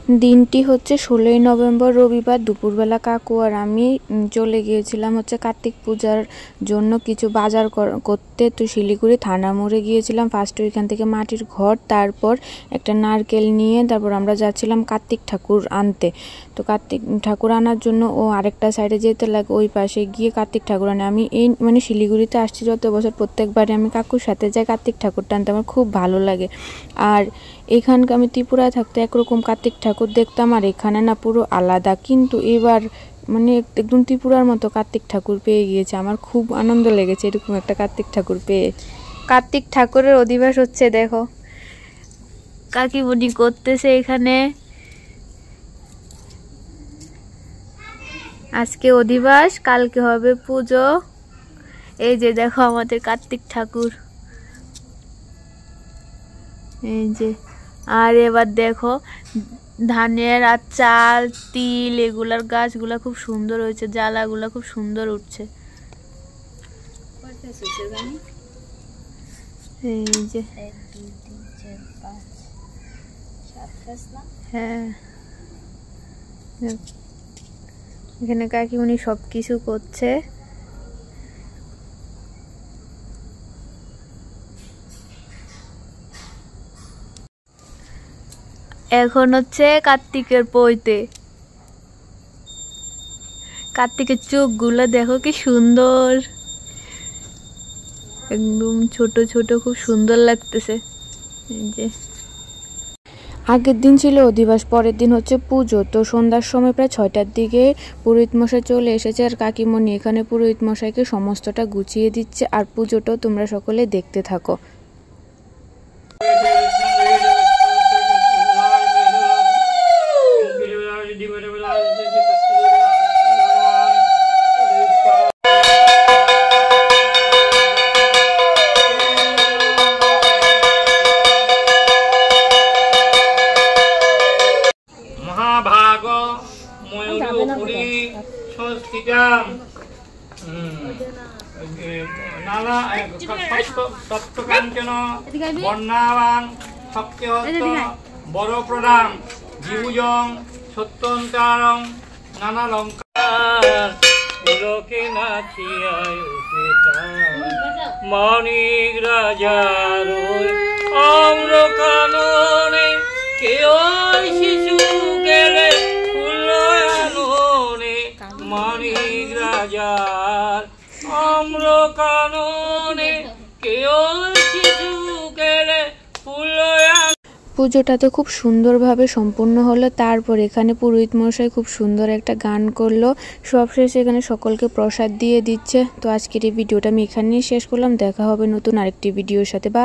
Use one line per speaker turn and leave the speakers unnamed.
দিনটি হচ্ছে 16ই নভেম্বর রবিবার দুপুরবেলা কাকু আর আমি চলে গিয়েছিলাম হচ্ছে কার্তিক পূজার জন্য কিছু বাজার করতে। তো শিলিগুড়ি থানা মোড়ে গিয়েছিলাম। ফার্স্টে ওইখান থেকে মাটির ঘর, তারপর একটা নারকেল নিয়ে তারপর আমরা যাচ্ছিলাম কার্তিক ঠাকুর আনতে। তো কার্তিক ঠাকুর আনার জন্য ও আরেকটা সাইডে যেতে লাগে, ওই পাশে গিয়ে কার্তিক ঠাকুর আনে। আমি এই শিলিগুড়িতে আসছি যত বছর, প্রত্যেকবারে আমি কাকুর সাথে যাই কার্তিক ঠাকুরটা আনতে, আমার খুব ভালো লাগে। আর এখানকার আমি ত্রিপুরায় থাকতে একরকম কার্তিক ঠাকুর দেখতাম, আর এখানে না পুরো আলাদা। কিন্তু এবার একদম ত্রিপুরার মতো কার্তিক ঠাকুর পেয়ে গিয়েছে, আমার খুব আনন্দ লেগেছে এরকম একটা কার্তিক ঠাকুর পেয়ে। কার্তিক ঠাকুরের অধিবাস হচ্ছে, দেখো কাকিমণি করতেছে এখানে। আজকে অধিবাস, কালকে হবে পুজো। এই যে দেখো আমাদের কার্তিক ঠাকুর, এই যে। আর এবার দেখো ধানের আর চাল তিল এগুলার গাছগুলা খুব সুন্দর হয়েছে, জ্বালাগুলা খুব সুন্দর উঠছে। এই যে হ্যাঁ, এখানে কাকিমণি সবকিছু করছে। এখন হচ্ছে কার্তিকের পৈতে। কার্তিকের চোখগুলো দেখো কি সুন্দর, একদম ছোট ছোট, খুব সুন্দর লাগতেছে। এই যে আগের দিন ছিল অধিবাস, পরের দিন হচ্ছে পুজো। তো সন্ধ্যার সময় প্রায় 6টার দিকে পুরোহিত মশাই চলে এসেছে, আর কাকিমণি এখানে পুরোহিত মশাইকে সমস্তটা গুছিয়ে দিচ্ছে। আর পুজোটাও তোমরা সকলে দেখতে থাকো।
মহাভাগ ময়ূরপুরী সংস্থিতাম নানা সপ্তকাঞ্চন বর্ণাবাং সপ্তহস্ত বরপ্রদাং জীবুজং সত্যন্তারং নানা লঙ্কার পুলকে নাচিয়ায় মানিক রাজার অম্র কাননে কেউ শিশু গেলে ফুলয়াননে মানিক রাজার অম্র কাননে কেউ শিশু গেলে ফুলয়ান।
পুজোটা তো খুব সুন্দরভাবে সম্পূর্ণ হলো। তারপর এখানে পুরোহিত মশাই খুব সুন্দর একটা গান করলো। সবশেষে এখানে সকলকে প্রসাদ দিয়ে দিচ্ছে। তো আজকের এই ভিডিওটা আমি এখানেই শেষ করলাম। দেখা হবে নতুন আরেকটি ভিডিওর সাথে। বা